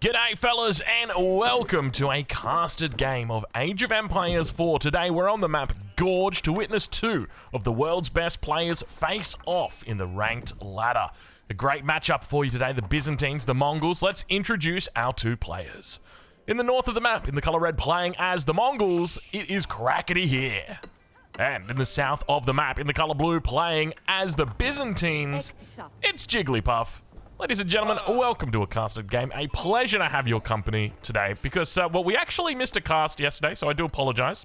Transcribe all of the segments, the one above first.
G'day fellas and welcome to a casted game of Age of Empires 4. Today we're on the map Gorge to witness two of the world's best players face off in the ranked ladder. A great matchup for you today, the Byzantines, the Mongols. Let's introduce our two players. In the north of the map, in the colour red, playing as the Mongols, it is Khaganate here. And in the south of the map, in the colour blue, playing as the Byzantines, it's Jigglypuff. Ladies and gentlemen, welcome to a casted game. A pleasure to have your company today because, well, we actually missed a cast yesterday, so I do apologise.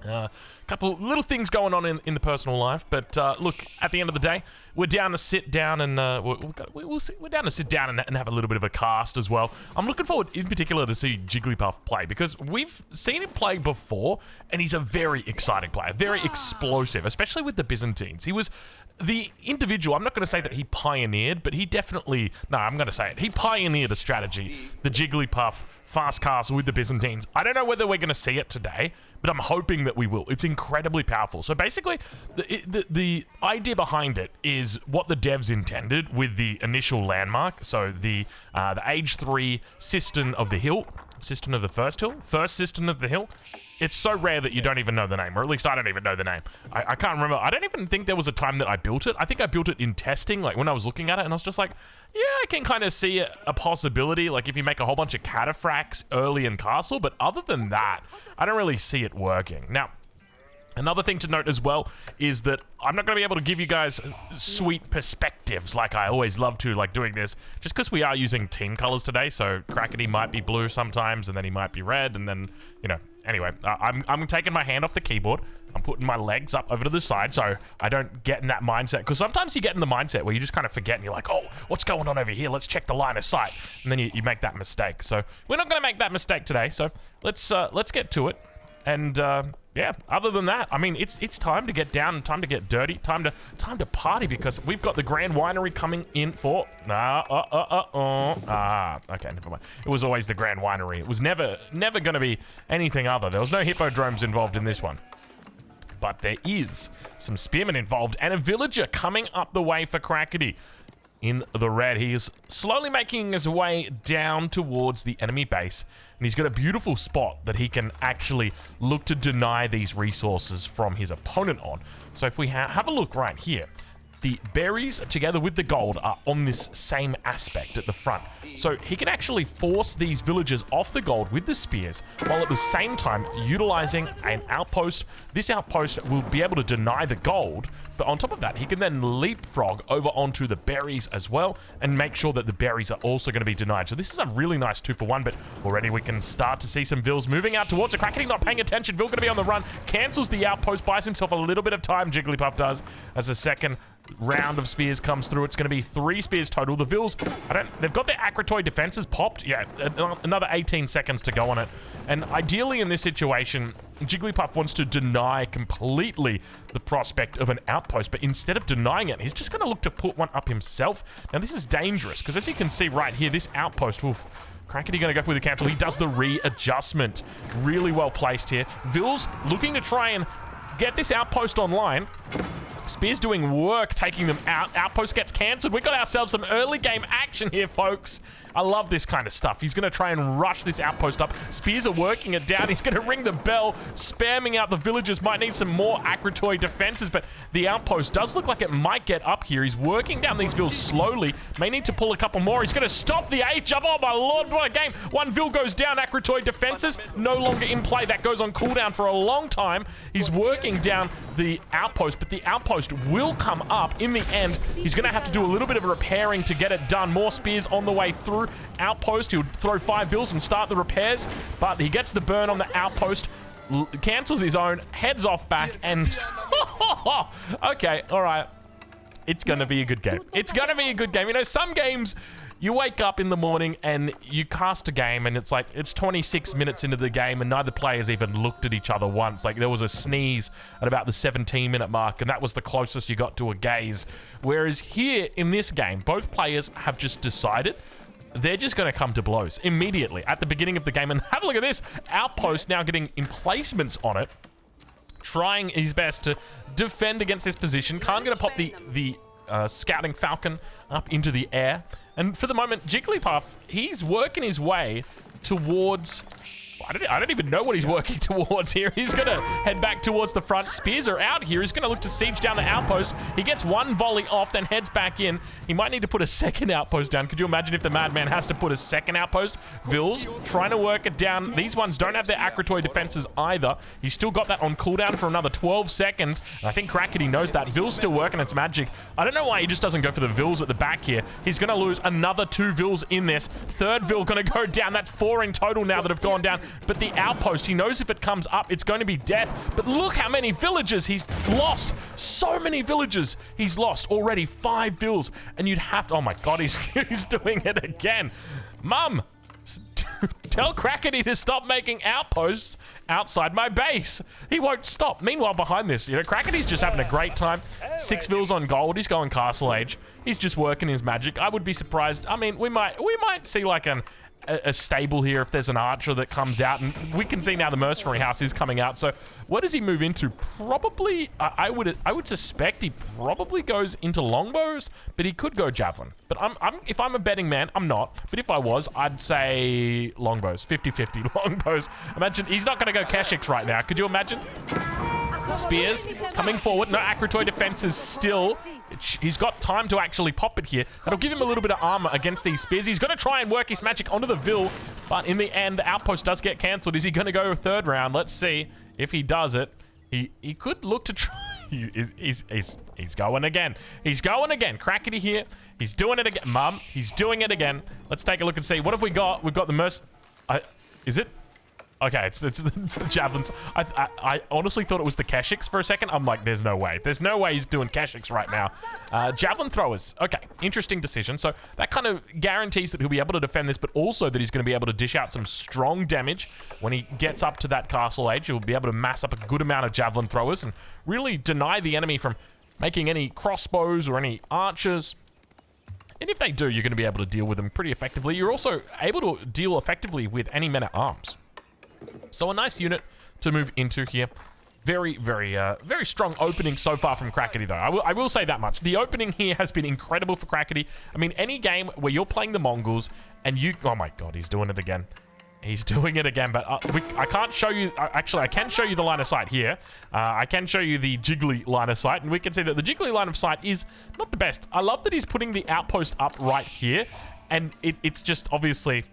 A couple little things going on in the personal life, but look, at the end of the day, we're down to sit down and we're down to sit down and have a little bit of a cast as well. I'm looking forward, in particular, to see Jigglypuff play because we've seen him play before, and he's a very exciting player, very explosive, especially with the Byzantines. He was the individual. I'm not going to say that he pioneered, but he definitely. No, I'm going to say it. He pioneered a strategy, the Jigglypuff fast castle with the Byzantines. I don't know whether we're going to see it today, but I'm hoping that we will. It's incredibly powerful. So basically, the idea behind it is what the devs intended with the initial landmark. So the Age 3 Cistern of the Hill, Cistern of the First Hill, First Cistern of the Hill. It's so rare that you don't even know the name, or at least I don't even know the name. I can't remember. I don't even think there was a time that I built it. I think I built it in testing, like when I was looking at it, and I was just like, yeah, I can kind of see a possibility, like if you make a whole bunch of cataphracts early in Castle, but other than that, I don't really see it working. Now, another thing to note as well is that I'm not going to be able to give you guys sweet perspectives like I always love to, like doing this, just because we are using team colors today. So Khaganate might be blue sometimes, and then he might be red, and then, you know, anyway, I'm taking my hand off the keyboard. I'm putting my legs up over to the side so I don't get in that mindset. Because sometimes you get in the mindset where you just kind of forget and you're like, oh, what's going on over here? Let's check the line of sight. And then you make that mistake. So we're not going to make that mistake today. So let's get to it. And yeah, other than that, I mean, it's time to get down, time to get dirty, time to party because we've got the Grand Winery coming in for okay, never mind. It was always the Grand Winery. It was never going to be anything other. There was no hippodromes involved in this one. But there is some spearmen involved and a villager coming up the way for Khaganate. In the red, he is slowly making his way down towards the enemy base, and he's got a beautiful spot that he can actually look to deny these resources from his opponent on. So if we have a look right here, the berries together with the gold are on this same aspect at the front. So he can actually force these villagers off the gold with the spears, while at the same time utilizing an outpost. This outpost will be able to deny the gold, but on top of that, he can then leapfrog over onto the berries as well and make sure that the berries are also going to be denied. So this is a really nice 2-for-1, but already we can start to see some Vills moving out towards it. Khaganate not paying attention. Vill going to be on the run. Cancels the outpost, buys himself a little bit of time. Jigglypuff does, as a second round of spears comes through. It's going to be 3 spears total. The Vills, they've got their Acrotoid defenses popped. Yeah, another 18 seconds to go on it. And ideally in this situation, Jigglypuff wants to deny completely the prospect of an outpost, but instead of denying it, he's just going to look to put one up himself. Now this is dangerous, because as you can see right here, this outpost, oof, Khaganate going to go for the cancel. He does the readjustment. Really well placed here. Vills looking to try and get this outpost online. Spears doing work, taking them out. Outpost gets cancelled. We got ourselves some early game action here, folks. I love this kind of stuff. He's going to try and rush this outpost up. Spears are working it down. He's going to ring the bell, spamming out the villagers. Might need some more Acrotoid defenses, but the outpost does look like it might get up here. He's working down these Vills slowly. May need to pull a couple more. He's going to stop the H-up. Oh, my lord, what a game. One Vill goes down. Acrotoid defenses no longer in play. That goes on cooldown for a long time. He's working down the outpost, but the outpost will come up in the end. He's going to have to do a little bit of repairing to get it done. More spears on the way through. Outpost, he'll throw 5 Vills and start the repairs, but he gets the burn on the outpost, cancels his own, heads off back, and okay, all right. It's going to be a good game. It's going to be a good game. You know, some games, you wake up in the morning and you cast a game and it's like, it's 26 minutes into the game and neither player's even looked at each other once. Like there was a sneeze at about the 17-minute mark and that was the closest you got to a gaze. Whereas here in this game, both players have just decided they're just going to come to blows immediately at the beginning of the game. And have a look at this. Outpost now getting emplacements on it, trying his best to defend against this position. Can't get to pop the scouting falcon up into the air. And for the moment, Jigglypuff, he's working his way towards... I don't even know what he's working towards here. He's going to head back towards the front. Spears are out here. He's going to look to siege down the outpost. He gets one volley off, then heads back in. He might need to put a second outpost down. Could you imagine if the Madman has to put a second outpost? Vils trying to work it down. These ones don't have their Akratoy defenses either. He's still got that on cooldown for another 12 seconds. And I think Khaganate knows that. Vils still working its magic. I don't know why he just doesn't go for the Vils at the back here. He's going to lose another 2 Vils in this. Third Vil going to go down. That's 4 in total now that have gone down. But the outpost, he knows if it comes up, it's going to be death. But look how many villagers he's lost. So many villagers he's lost already. 5 Vils. And you'd have to... Oh my god, he's doing it again. Mum, tell Khaganate to stop making outposts outside my base. He won't stop. Meanwhile, behind this, you know, Khagate's just having a great time. 6 Vils on gold. He's going Castle Age. He's just working his magic. I would be surprised. I mean, we might see like a stable here if there's an archer that comes out, and we can see now the mercenary house is coming out. So what does he move into? Probably I would suspect he probably goes into longbows, but he could go javelin. But if I'm a betting man, I'm not, but if I was, I'd say longbows. 50-50 longbows. Imagine he's not going to go Keshiks right now. Could you imagine? Spears coming forward. No Akratoy defenses still. He's got time to actually pop it here. That'll give him a little bit of armor against these spears. He's going to try and work his magic onto the Vil, but in the end, the outpost does get cancelled. Is he going to go 3rd round? Let's see if he does it. He could look to try. He's going again. He's going again. Khaganate here. He's doing it again. Mum, he's doing it again. Let's take a look and see. What have we got? We've got the is it? Okay, it's the javelins. I honestly thought it was the Keshiks for a second. I'm like, there's no way. There's no way he's doing Keshiks right now. Javelin throwers. Okay, interesting decision. So that kind of guarantees that he'll be able to defend this, but also that he's going to be able to dish out some strong damage when he gets up to that Castle Age. He'll be able to mass up a good amount of javelin throwers and really deny the enemy from making any crossbows or any archers. And if they do, you're going to be able to deal with them pretty effectively. You're also able to deal effectively with any men-at-arms. So a nice unit to move into here. Very, very strong opening so far from Khaganate, though. I will say that much. The opening here has been incredible for Khaganate. I mean, any game where you're playing the Mongols and you... Oh my god, he's doing it again. He's doing it again, but I can't show you... Actually, I can show you the line of sight here. I can show you the Jiggly line of sight, and we can see that the Jiggly line of sight is not the best. I love that he's putting the outpost up right here, and it's just obviously...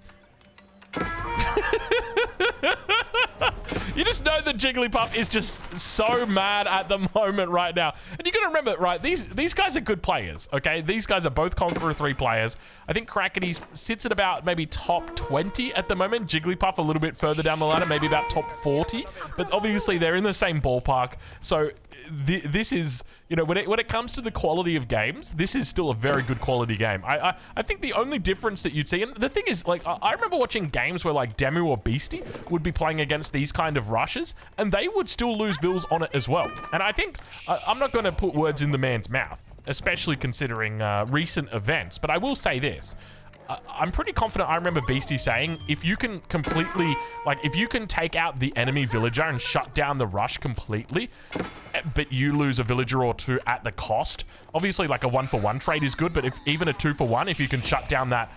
You just know that Jigglypuff is just so mad at the moment right now. And you got to remember, right, these guys are good players, okay? These guys are both Conqueror 3 players. I think Khaganate sits at about maybe top 20 at the moment. Jigglypuff a little bit further down the ladder, maybe about top 40. But obviously, they're in the same ballpark. So this is, you know, when it comes to the quality of games, this is still a very good quality game. I think the only difference that you'd see, and the thing is, like, I remember watching games where, like, Demu or Beastie would be playing against these kind of rushes, and they would still lose Vils on it as well. And I think, I'm not going to put words in the man's mouth, especially considering recent events, but I will say this. I'm pretty confident I remember Beastie saying, if you can completely, like, if you can take out the enemy villager and shut down the rush completely, but you lose a villager or 2 at the cost, obviously, like, a 1-for-1 trade is good, but if even a 2-for-1, if you can shut down that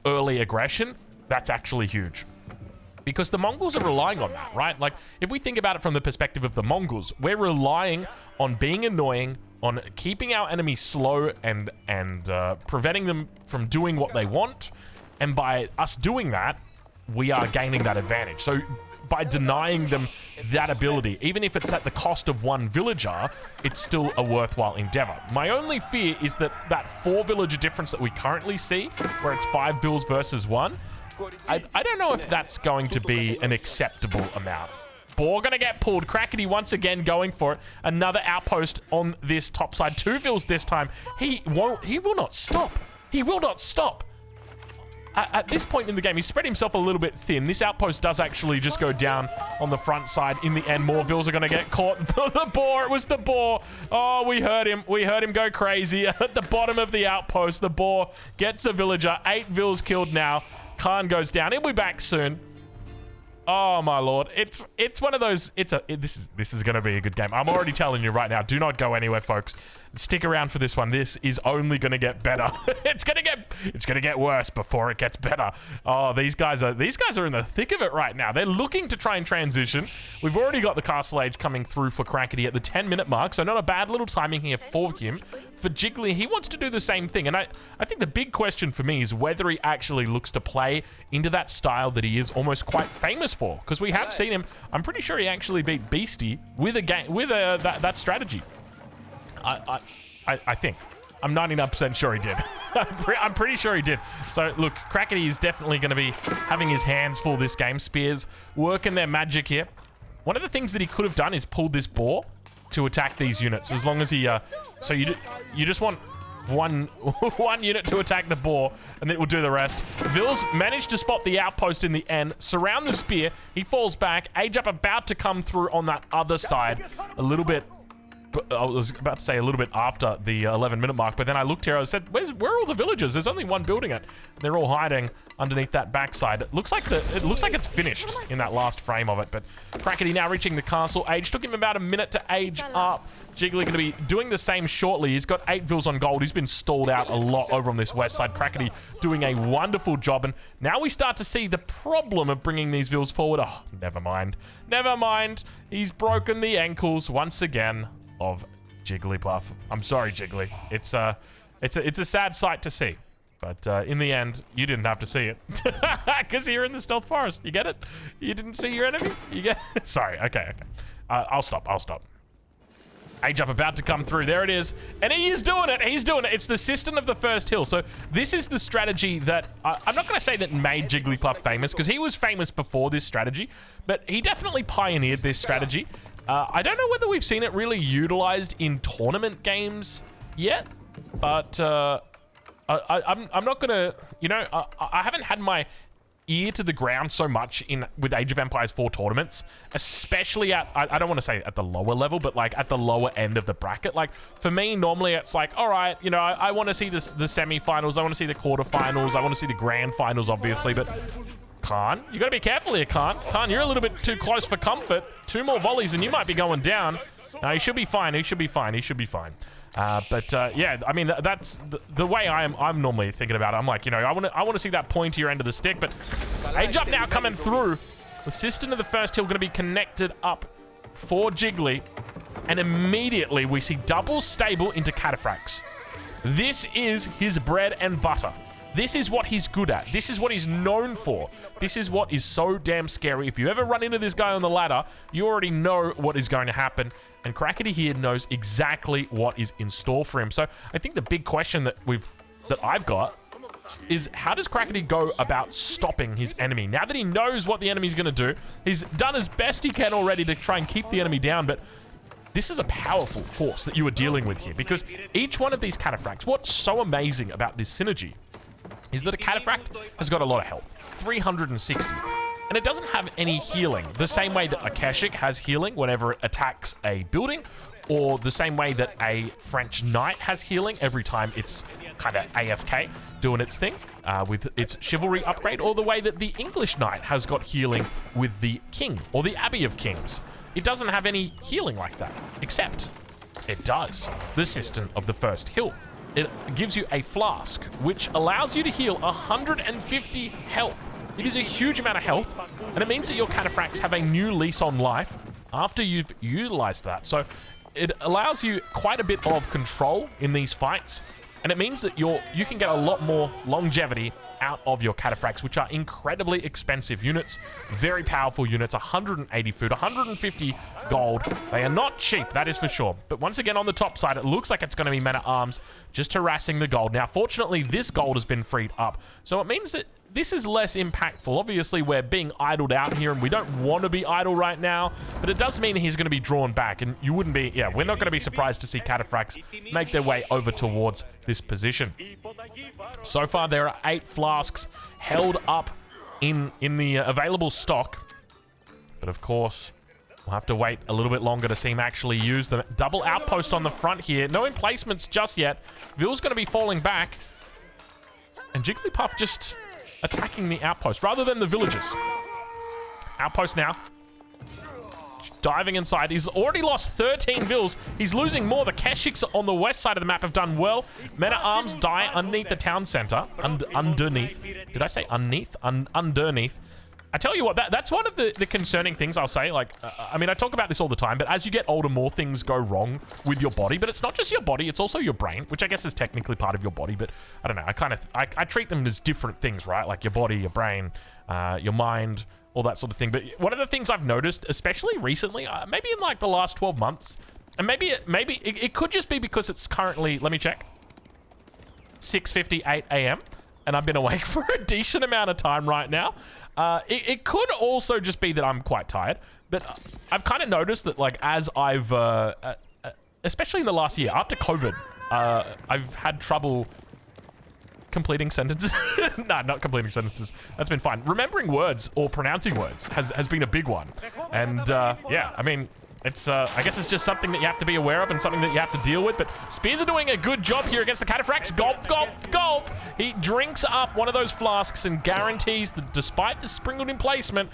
early aggression, that's actually huge. Because the Mongols are relying on that, right? Like, if we think about it from the perspective of the Mongols, we're relying on being annoying, on keeping our enemies slow and preventing them from doing what they want. And by us doing that, we are gaining that advantage. So by denying them that ability, even if it's at the cost of 1 villager, it's still a worthwhile endeavor. My only fear is that 4 villager difference that we currently see, where it's 5 Vils versus 1, I don't know if that's going to be an acceptable amount. Boar gonna get pulled. Khaganate once again going for it. Another outpost on this top side. 2 Vils this time. He will not stop. He will not stop. At this point in the game, he spread himself a little bit thin. This outpost does actually just go down on the front side. In the end, more Vils are going to get caught. The boar, it was the boar. Oh, we heard him. We heard him go crazy. At the bottom of the outpost, the boar gets a villager. 8 Vils killed now. Khan goes down. He'll be back soon. Oh my lord, it's one of those. This is going to be a good game. I'm already telling you right now. Do not go anywhere, folks. Stick around for this one. This is only going to get better. It's going to get worse before it gets better. Oh, these guys are in the thick of it right now. They're looking to try and transition. We've already got the Castle Age coming through for Khaganate at the 10-minute mark, so not a bad little timing here for him. For Jiggly, he wants to do the same thing, and I think the big question for me is whether he actually looks to play into that style that he is almost quite famous for, because we have seen him. I'm pretty sure he actually beat Beastie with that strategy. I think. I'm 99% sure he did. I'm pretty sure he did. So, look, Khaganate is definitely going to be having his hands full this game. Spears working their magic here. One of the things that he could have done is pulled this boar to attack these units, as long as he... so you just want one unit to attack the boar, and it will do the rest. Vils managed to spot the outpost in the end, surround the spear. He falls back. Age Up about to come through on that other side. A little bit... I was about to say a little bit after the 11-minute mark, but then I looked here. I said, where are all the villagers? There's only one building it. They're all hiding underneath that backside. It looks like it's finished in that last frame of it. But Khaganate now reaching the castle. Age took him about a minute to age up. Jiggly going to be doing the same shortly. He's got 8 Vils on gold. He's been stalled out a lot over on this west side. Khaganate doing a wonderful job. And now we start to see the problem of bringing these Vils forward. Oh, never mind. Never mind. He's broken the ankles once again of Jigglypuff. I'm sorry, Jiggly. It's a sad sight to see. But in the end, you didn't have to see it. Because you're in the stealth forest. You get it? You didn't see your enemy? You get it? Sorry. Okay. I'll stop. Age Up about to come through. There it is. And he is doing it. He's doing it. It's the system of the first hill. So this is the strategy that... I'm not going to say that made Jigglypuff famous, because he was famous before this strategy. But he definitely pioneered this strategy. I don't know whether we've seen it really utilized in tournament games yet. But I'm not going to... You know, I haven't had my ear to the ground so much with Age of Empires 4 tournaments, especially at, I don't want to say at the lower level, but like at the lower end of the bracket. Like for me, normally it's like, all right, you know, I want to see the semi-finals, I want to see the quarterfinals, I want to see the grand finals, obviously, but Khan, you got to be careful here, Khan. Khan, you're a little bit too close for comfort. 2 more volleys and you might be going down. No, he should be fine. He should be fine. Yeah, I mean, that's the way I'm normally thinking about it. I'm like, you know, I want to see that pointier end of the stick, but Age Up now coming through. The system of the first hill going to be connected up for Jiggly, and immediately we see double stable into cataphracts. This is his bread and butter. This is what he's good at. This is what he's known for. This is what is so damn scary. If you ever run into this guy on the ladder, you already know what is going to happen. And Khaganate here knows exactly what is in store for him. So I think the big question that I've got is, how does Khaganate go about stopping his enemy? Now that he knows what the enemy's going to do, he's done as best he can already to try and keep the enemy down, but this is a powerful force that you are dealing with here, because each one of these cataphracts, what's so amazing about this synergy is that a cataphract has got a lot of health, 360. And it doesn't have any healing, the same way that a Keshik has healing whenever it attacks a building, or the same way that a French knight has healing every time it's kind of AFK doing its thing with its chivalry upgrade, or the way that the English knight has got healing with the king or the Abbey of Kings. It doesn't have any healing like that, except it does. The system of the first hill. It gives you a flask, which allows you to heal 150 health. It is a huge amount of health, and it means that your cataphracts have a new lease on life after you've utilized that. So it allows you quite a bit of control in these fights, and it means that you can get a lot more longevity out of your cataphracts, which are incredibly expensive units, very powerful units, 180 food, 150 gold. They are not cheap, that is for sure. But once again, on the top side, it looks like it's going to be men-at-arms just harassing the gold. Now, fortunately, this gold has been freed up, so it means that this is less impactful. Obviously, we're being idled out here, and we don't want to be idle right now, but it does mean he's going to be drawn back, and you wouldn't be, we're not going to be surprised to see cataphracts make their way over towards this position. So far, there are 8 flasks held up in the available stock, but of course, we'll have to wait a little bit longer to see him actually use them. Double outpost on the front here. No emplacements just yet. Vil's going to be falling back, and Jigglypuff just attacking the outpost rather than the villagers. Outpost now. diving inside. He's already lost 13 vills. He's losing more. The Keshiks on the west side of the map have done well. Men-at-Arms die underneath the town center. Underneath. Did I say underneath? Underneath. I tell you what, that's one of the concerning things I'll say. Like, I mean, I talk about this all the time, but as you get older, more things go wrong with your body. But it's not just your body, it's also your brain, which I guess is technically part of your body. But I don't know, I treat them as different things, right? Like your body, your brain, your mind, all that sort of thing. But one of the things I've noticed, especially recently, maybe in like the last 12 months, and maybe it could just be because it's currently, let me check, 6:58 a.m. and I've been awake for a decent amount of time right now. It could also just be that I'm quite tired, but I've kind of noticed that, like, as I've, especially in the last year, after COVID, I've had trouble completing sentences. Nah, not completing sentences. That's been fine. Remembering words or pronouncing words has been a big one. And, yeah, I mean, it's, I guess it's just something that you have to be aware of and something that you have to deal with. But Spears are doing a good job here against the Cataphracts. Gulp, gulp, gulp. He drinks up one of those flasks and guarantees that despite the sprinkled in placement,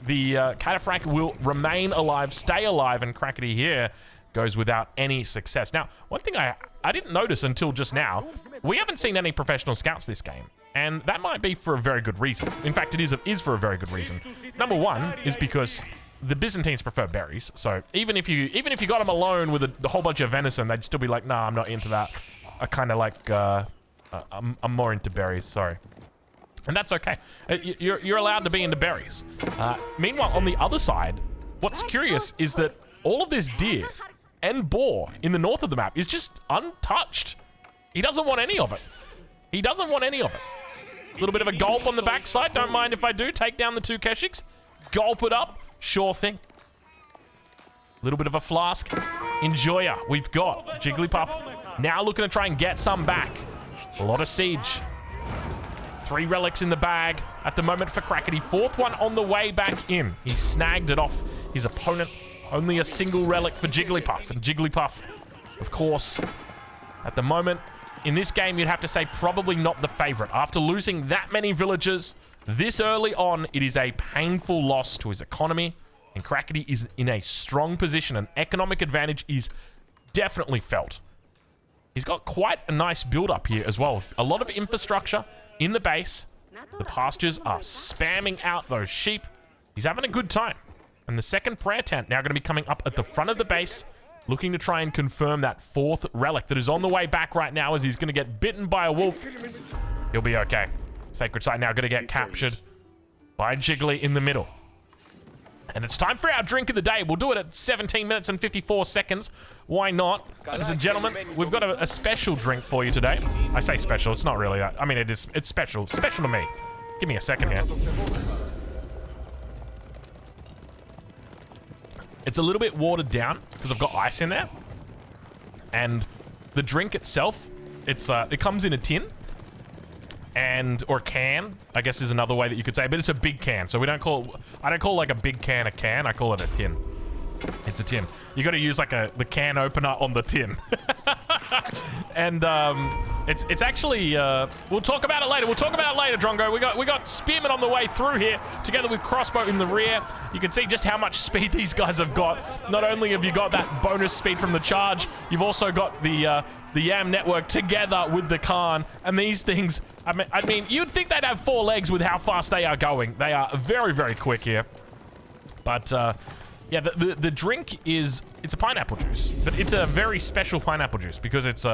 the Cataphract will remain alive, stay alive, and Khaganate here goes without any success. Now, one thing I didn't notice until just now, we haven't seen any professional scouts this game. And that might be for a very good reason. In fact, it is for a very good reason. Number one is because the Byzantines prefer berries, so even if you got them alone with a whole bunch of venison, they'd still be like, nah, I'm not into that. I kind of like, I'm more into berries, sorry. And that's okay. You're allowed to be into berries. Meanwhile, on the other side, what's curious is that all of this deer and boar in the north of the map is just untouched. He doesn't want any of it. He doesn't want any of it. A little bit of a gulp on the backside. Don't mind if I do. Take down the two Keshiks. Gulp it up. Sure thing. Little bit of a flask. Enjoy ya. We've got Jigglypuff now looking to try and get some back. A lot of siege. 3 relics in the bag at the moment for Khaganate. 4th one on the way back in. He snagged it off his opponent. Only a single relic for Jigglypuff. And Jigglypuff, of course, at the moment, in this game, you'd have to say probably not the favorite. After losing that many villagers this early on, it is a painful loss to his economy, and Khaganate is in a strong position. An economic advantage is definitely felt. He's got quite a nice build-up here as well. A lot of infrastructure in the base. The pastures are spamming out those sheep. He's having a good time. And the second prayer tent now going to be coming up at the front of the base, looking to try and confirm that 4th relic that is on the way back right now as he's going to get bitten by a wolf. He'll be okay. Sacred Site now going to get captured by Jiggly in the middle. And it's time for our drink of the day. We'll do it at 17 minutes and 54 seconds. Why not? Ladies and gentlemen, we've got a special drink for you today. I say special, it's not really that. I mean, it's special. Special to me. Give me a second here. It's a little bit watered down because I've got ice in there. And the drink itself, it comes in a tin. Or a can, I guess is another way that you could say, but it's a big can. So I don't call like a big can a can, I call it a tin. It's a tin. You got to use like the can opener on the tin. And it's actually we'll talk about it later. We'll talk about it later, Drongo. We got Spearman on the way through here, together with Crossbow in the rear. You can see just how much speed these guys have got. Not only have you got that bonus speed from the charge, you've also got the YAM network together with the Khan, and these things. I mean, you'd think they'd have 4 legs with how fast they are going. They are very, very quick here. But yeah, the drink it's a pineapple juice, but it's a very special pineapple juice because it's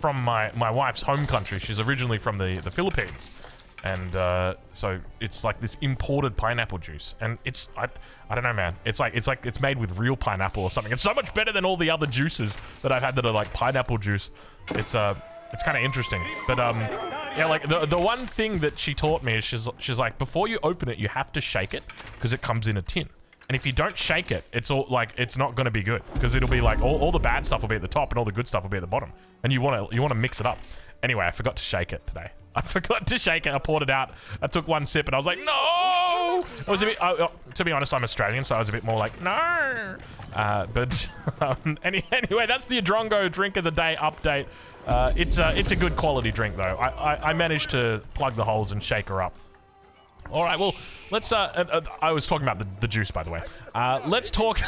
from my wife's home country. She's originally from the Philippines, and so it's like this imported pineapple juice, and I don't know, man. It's like it's made with real pineapple or something. It's so much better than all the other juices that I've had that are like pineapple juice. It's kind of interesting, but yeah, like the one thing that she taught me is she's like, before you open it, you have to shake it because it comes in a tin. And if you don't shake it, it's not going to be good because it'll be like all the bad stuff will be at the top and all the good stuff will be at the bottom. And you want to mix it up. Anyway, I forgot to shake it today. I forgot to shake it. I poured it out. I took one sip and I was like, no! I was a bit, to be honest, I'm Australian, so I was a bit more like, no! But anyway, that's the Drongo drink of the day update. It's a good quality drink though. I managed to plug the holes and shake her up. All right, well, let's, I was talking about the juice, by the way. Let's talk,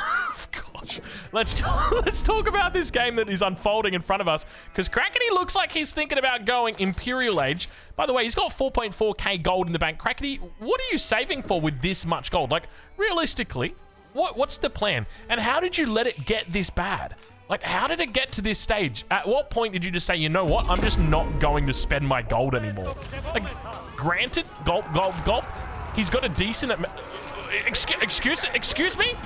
gosh, let's talk about this game that is unfolding in front of us, because Khaganate looks like he's thinking about going Imperial Age. By the way, he's got 4.4k gold in the bank. Khaganate, what are you saving for with this much gold? Like, realistically, what's the plan? And how did you let it get this bad? Like, how did it get to this stage? At what point did you just say, you know what? I'm just not going to spend my gold anymore. Like, granted, gulp, gulp, gulp. He's got a decent... Excuse me?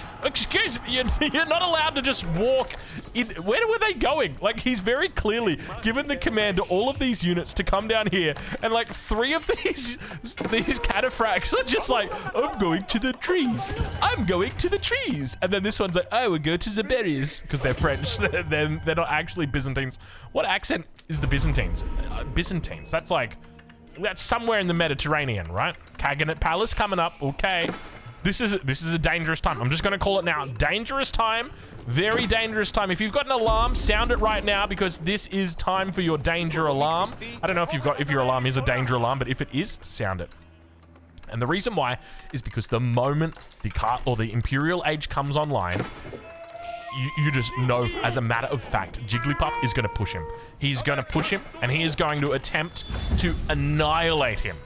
You're not allowed to just walk in. Where were they going? Like, he's very clearly given the command to all of these units to come down here, and like 3 of these cataphracts are just like, I'm going to the trees. I'm going to the trees. And then this one's like, I will go to the berries, because they're French. They're not actually Byzantines. What accent is the Byzantines? Byzantines. That's like, that's somewhere in the Mediterranean, right? Khaganate Palace coming up. Okay. This is a dangerous time. I'm just going to call it now. Dangerous time. Very dangerous time. If you've got an alarm, sound it right now, because this is time for your danger alarm. I don't know if your alarm is a danger alarm, but if it is, sound it. And the reason why is because the moment the Imperial Age comes online, you just know, as a matter of fact, Jigglypuff is going to push him. He's going to push him, and he is going to attempt to annihilate him.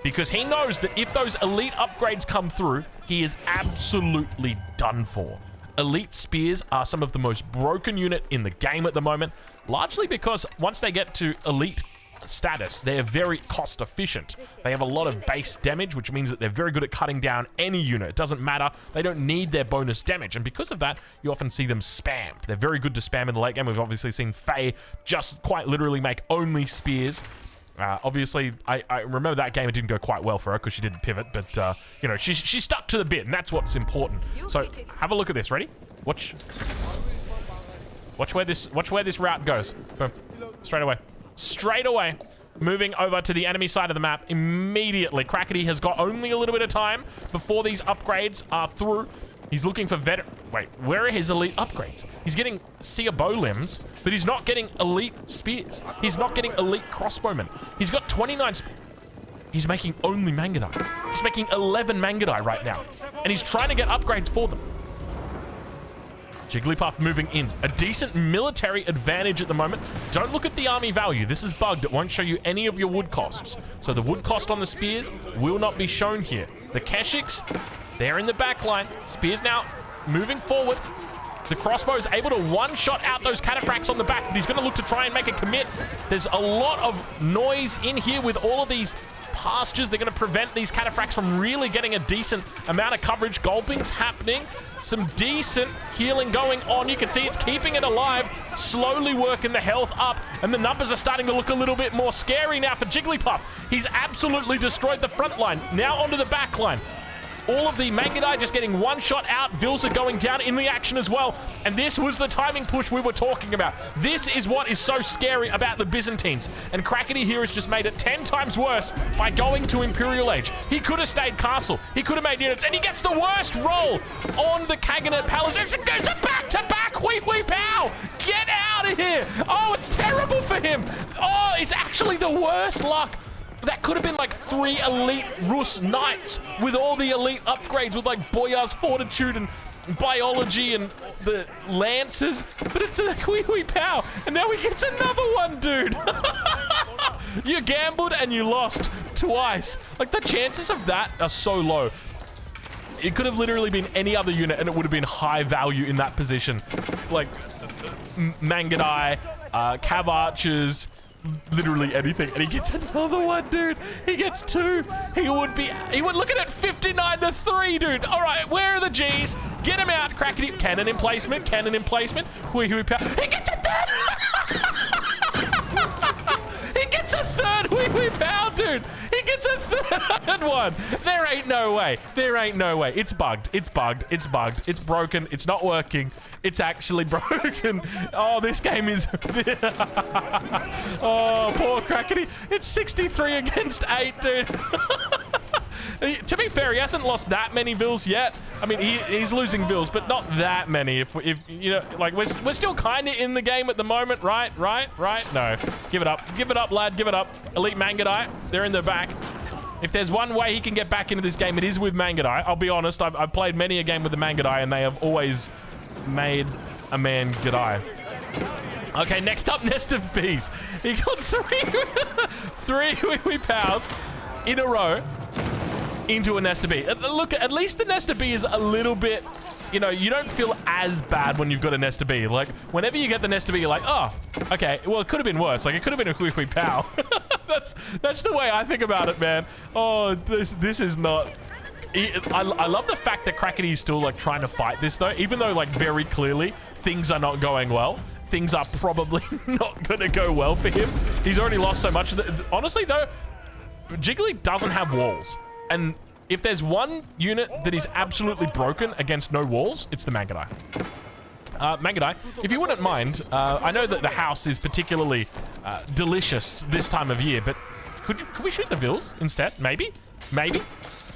Because he knows that if those elite upgrades come through, he is absolutely done for. Elite spears are some of the most broken unit in the game at the moment, largely because once they get to elite status, they're very cost efficient. They have a lot of base damage, which means that they're very good at cutting down any unit. It doesn't matter. They don't need their bonus damage. And because of that, you often see them spammed. They're very good to spam in the late game. We've obviously seen Faye just quite literally make only spears. Obviously, I remember that game, it didn't go quite well for her because she didn't pivot, but, you know, she stuck to the bit, and that's what's important. So, have a look at this. Ready? Watch where this route goes. Boom. Straight away. Straight away. Moving over to the enemy side of the map immediately. Khaganate has got only a little bit of time before these upgrades are through. He's looking for Wait, where are his elite upgrades? He's getting seer bow limbs, but he's not getting elite spears. He's not getting elite crossbowmen. He's got 29 He's making only Mangudai. He's making 11 Mangudai right now, and he's trying to get upgrades for them. Jigglypuff moving in. A decent military advantage at the moment. Don't look at the army value. This is bugged. It won't show you any of your wood costs. So the wood cost on the spears will not be shown here. The Keshiks, they're in the back line. Spears now moving forward. The crossbow is able to one-shot out those cataphracts on the back, but he's going to look to try and make a commit. There's a lot of noise in here with all of these pastures. They're going to prevent these cataphracts from really getting a decent amount of coverage. Gulping's happening. Some decent healing going on. You can see it's keeping it alive, slowly working the health up, and the numbers are starting to look a little bit more scary now for Jigglypuff. He's absolutely destroyed the front line. Now onto the back line. All of the Mangudai just getting one shot out. Vils are going down in the action as well. And this was the timing push we were talking about. This is what is so scary about the Byzantines. And Khaganate here has just made it 10 times worse by going to Imperial Age. He could have stayed castle. He could have made units. And he gets the worst roll on the Khaganate Palace. It's a back-to-back wee-wee-pow. Get out of here. Oh, it's terrible for him. Oh, it's actually the worst luck. That could have been like 3 elite Rus knights with all the elite upgrades with like Boyar's Fortitude and Biology and the Lancers. But it's a wee pow. And now he gets another one, dude. You gambled and you lost twice. Like, the chances of that are so low. It could have literally been any other unit and it would have been high value in that position. Like Mangudai, Cav Archers, literally anything, and he gets another one, dude. He gets 2. He would look at it, 59-3, dude. All right, where are the G's? Get him out, Khaganate. Cannon in placement. He gets a third. He gets a third wee pow, dude. He gets a third one. There ain't no way. It's bugged. It's broken. It's not working. It's actually broken. Oh, this game is... Oh, poor Khaganate. It's 63 against 8, dude. To be fair, he hasn't lost that many Vils yet. I mean, he's losing Vils, but not that many. If you know, like, we're still kind of in the game at the moment, right? No. Give it up, lad. Give it up. Elite Mangudai. They're in the back. If there's one way he can get back into this game, it is with Mangudai. I'll be honest, I've played many a game with the Mangudai, and they have always made a man G'day. Okay, next up, Nest of Bees. He got three wee pals in a row into a Nest of Bee. Look, at least the Nest of Bee is a little bit, you know, you don't feel as bad when you've got a Nest of Bee. Like, whenever you get the Nest of Bee, you're like, oh, okay, well, it could have been worse. Like, it could have been a wee pal. That's the way I think about it, man. Oh, this is not... I love the fact that Khaganate is still, like, trying to fight this, though. Even though, like, very clearly, things are not going well. Things are probably not going to go well for him. He's already lost so much. Honestly, though, Jiggly doesn't have walls. And if there's one unit that is absolutely broken against no walls, it's the Mangudai. Mangudai, if you wouldn't mind, I know that the house is particularly delicious this time of year, but could we shoot the Vils instead? Maybe? Maybe?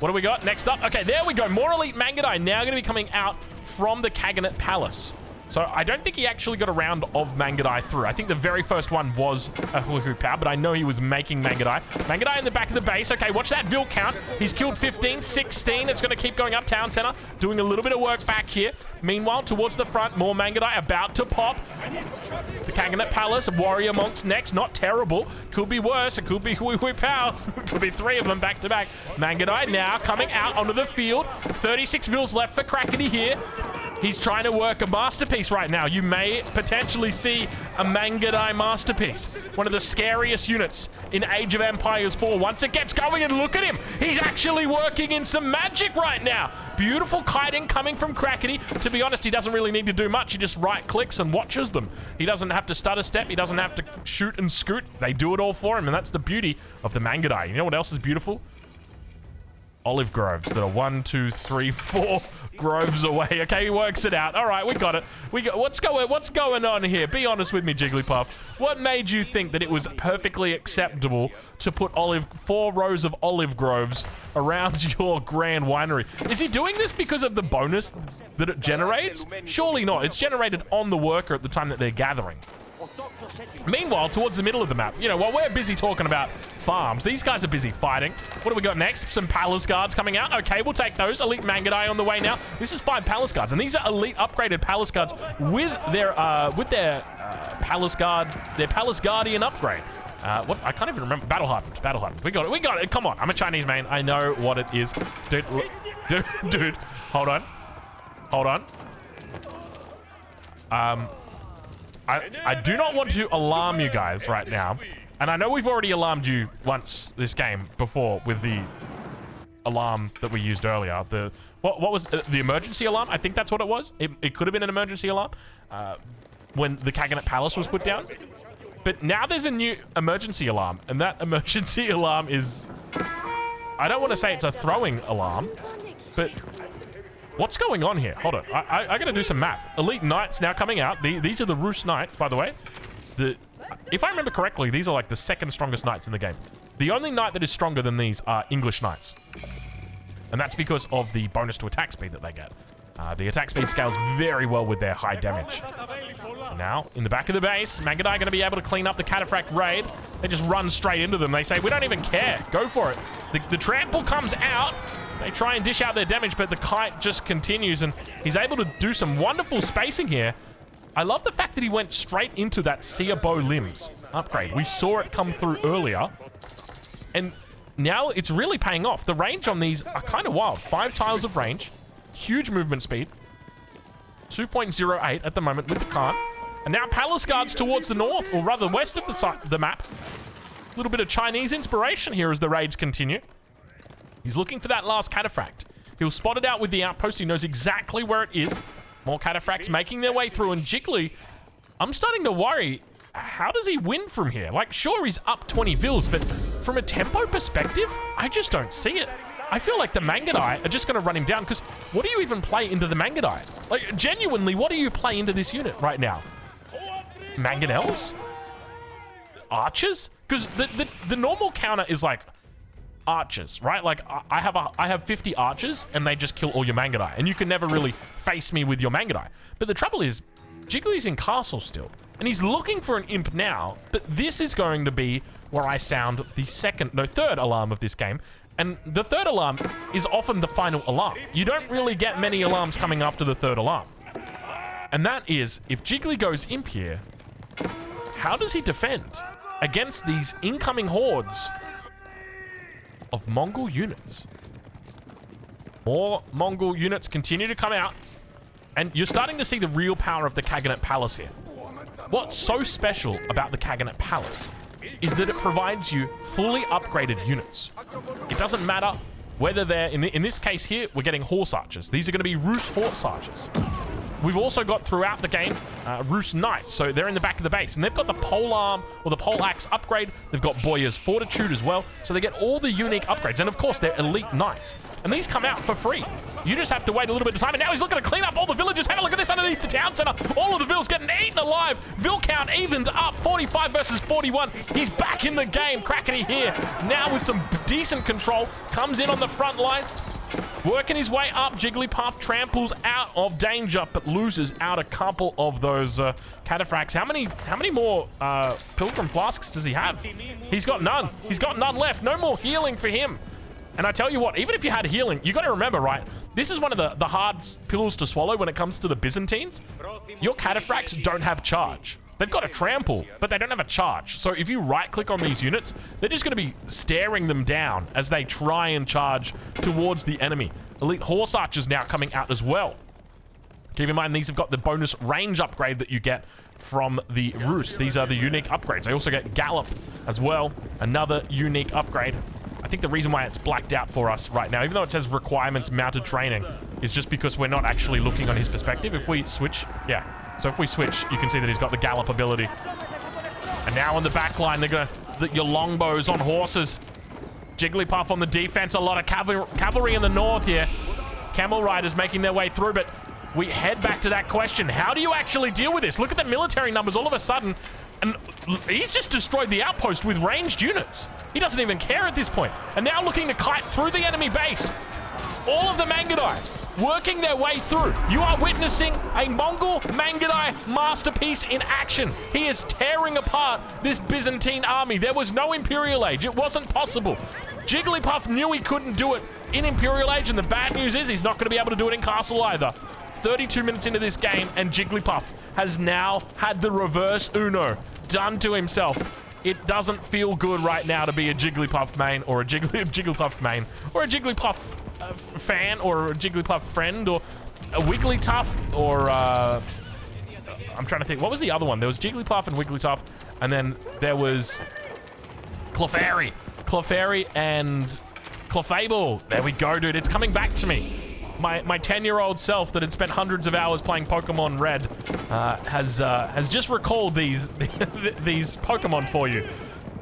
What do we got next up? Okay, there we go. More elite Mangudai now going to be coming out from the Khaganate Palace. So I don't think he actually got a round of Mangudai through. I think the very first one was a Hula Pow, but I know he was making Mangudai. Mangudai in the back of the base. Okay, watch that Vil count. He's killed 15, 16. It's going to keep going up town center, doing a little bit of work back here. Meanwhile, towards the front, more Mangudai about to pop. The Khaganate Palace, Warrior Monks next. Not terrible. Could be worse. It could be Hula Pows. Could be three of them back to back. Mangudai now coming out onto the field. 36 Vils left for Khaganate here. He's trying to work a masterpiece right now. You may potentially see a Mangudai masterpiece. One of the scariest units in Age of Empires 4. Once it gets going, and look at him. He's actually working in some magic right now. Beautiful kiting coming from Khaganate. To be honest, he doesn't really need to do much. He just right-clicks and watches them. He doesn't have to stutter step. He doesn't have to shoot and scoot. They do it all for him, and that's the beauty of the Mangudai. You know what else is beautiful? Olive groves that are 1, 2, 3, 4 groves away. Okay, he works it out. All right, we got it. What's going on here? Be honest with me, Jigglypuff. What made you think that it was perfectly acceptable to put 4 rows of olive groves around your grand winery? Is he doing this because of the bonus that it generates? Surely not. It's generated on the worker at the time that they're gathering. Meanwhile, towards the middle of the map, you know, while we're busy talking about farms, these guys are busy fighting. What do we got next? Some Palace Guards coming out. Okay, we'll take those. Elite Mangudai on the way now. This is 5 Palace Guards, and these are elite upgraded Palace Guards with their Palace Guard, their Palace Guardian upgrade. What? I can't even remember. Battle Hardened. Battle Hardened. We got it. We got it. Come on. I'm a Chinese man. I know what it is. Dude, dude. Hold on. Hold on. I do not want to alarm you guys right now. And I know we've already alarmed you once this game before with the alarm that we used earlier. What was the emergency alarm? I think that's what it was. It could have been an emergency alarm when the Khaganate Palace was put down. But now there's a new emergency alarm. And that emergency alarm is... I don't want to say it's a throwing alarm, but... What's going on here? Hold on. I gotta do some math. Elite Knights now coming out. These are the Rus Knights, by the way. If I remember correctly, these are like the second strongest Knights in the game. The only Knight that is stronger than these are English Knights. And that's because of the bonus to attack speed that they get. The attack speed scales very well with their high damage. Now, in the back of the base, Mangudai going to be able to clean up the Cataphract raid. They just run straight into them. They say, we don't even care. Go for it. The trample comes out. They try and dish out their damage, but the kite just continues, and he's able to do some wonderful spacing here. I love the fact that he went straight into that Seer Bow Limbs upgrade. We saw it come through earlier, and now it's really paying off. The range on these are kind of wild. 5 tiles of range, huge movement speed, 2.08 at the moment with the cart, and now Palace Guards towards the north, or rather west of the map. A little bit of Chinese inspiration here as the raids continue. He's looking for that last Cataphract. He'll spot it out with the outpost. He knows exactly where it is. More Cataphracts making their way through. And Jiggly, I'm starting to worry. How does he win from here? Like, sure, he's up 20 Vils, but from a tempo perspective, I just don't see it. I feel like the Mangudai are just going to run him down, because what do you even play into the Mangudai? Like, genuinely, what do you play into this unit right now? Mangonels? Archers? Because the normal counter is like... archers, right? Like, I have 50 archers, and they just kill all your Mangudai, and you can never really face me with your Mangudai. But the trouble is, Jiggly's in castle still, and he's looking for an imp now, but this is going to be where I sound the third alarm of this game, And the third alarm is often the final alarm. You don't really get many alarms coming after the third alarm. And that is, if Jiggly goes imp here, how does he defend against these incoming hordes of Mongol units? More Mongol units continue to come out, and you're starting to see the real power of the Khaganate Palace here. What's so special about the Khaganate Palace is that it provides you fully upgraded units. It doesn't matter whether they're, in this case here, we're getting horse archers. These are going to be Rus horse archers. We've also got throughout the game Rus knights, so they're in the back of the base, and they've got the pole arm or the pole axe upgrade. They've got Boyar's fortitude as well, so they get all the unique upgrades, and of course they're elite knights, and these come out for free. You just have to wait a little bit of time, and now he's looking to clean up all the villages. Have a look at this underneath the town center. All of the vills getting eaten alive. Vill count evened up, 45 versus 41. He's back in the game. Khaganate here now with some decent control, comes in on the front line, working his way up. Jigglypuff tramples out of danger, but loses out a couple of those cataphracts. How many more Pilgrim Flasks does he have? He's got none. He's got none left. No more healing for him. And I tell you what, even if you had healing, you got to remember, right? This is one of the hard pills to swallow when it comes to the Byzantines. Your cataphracts don't have charge. They've got a trample, but they don't have a charge. So if you right-click on these units, they're just going to be staring them down as they try and charge towards the enemy. Elite horse archers now coming out as well. Keep in mind, these have got the bonus range upgrade that you get from the Rus. These are the unique upgrades. They also get Gallop as well, another unique upgrade. I think the reason why it's blacked out for us right now, even though it says requirements mounted training, is just because we're not actually looking on his perspective. If we switch, yeah. So if we switch, you can see that he's got the Gallop ability. And now on the back line, they're going to, your longbows on horses. Jigglypuff on the defense, a lot of cavalry in the north here. Camel riders making their way through, but we head back to that question. How do you actually deal with this? Look at the military numbers all of a sudden. And he's just destroyed the outpost with ranged units. He doesn't even care at this point. And now looking to kite through the enemy base. All of the Mangudai working their way through. You are witnessing a Mongol Mangudai masterpiece in action. He is tearing apart this Byzantine army. There was no Imperial Age. It wasn't possible. Jigglypuff knew he couldn't do it in Imperial Age, and the bad news is he's not going to be able to do it in Castle either. 32 minutes into this game, and Jigglypuff has now had the reverse Uno done to himself. It doesn't feel good right now to be a Jigglypuff main, or a Jigglypuff main, or a Jigglypuff fan, or a Jigglypuff friend, or a Wigglytuff, or I'm trying to think. What was the other one? There was Jigglypuff and Wigglytuff, and then there was Clefairy. Clefairy and Clefable. There we go, dude. It's coming back to me. My 10-year-old self that had spent hundreds of hours playing Pokemon Red has just recalled these these Pokemon for you.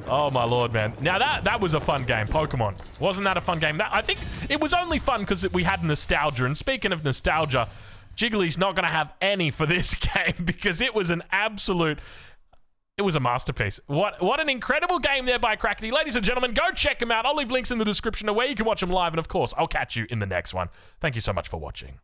Oh my lord, man! Now that was a fun game, Pokemon. Wasn't that a fun game? I think it was only fun because we had nostalgia. And speaking of nostalgia, Jiggly's not going to have any for this game because it was an absolute. It was a masterpiece. What an incredible game there by Khaganate. Ladies and gentlemen, go check him out. I'll leave links in the description of where you can watch him live. And of course, I'll catch you in the next one. Thank you so much for watching.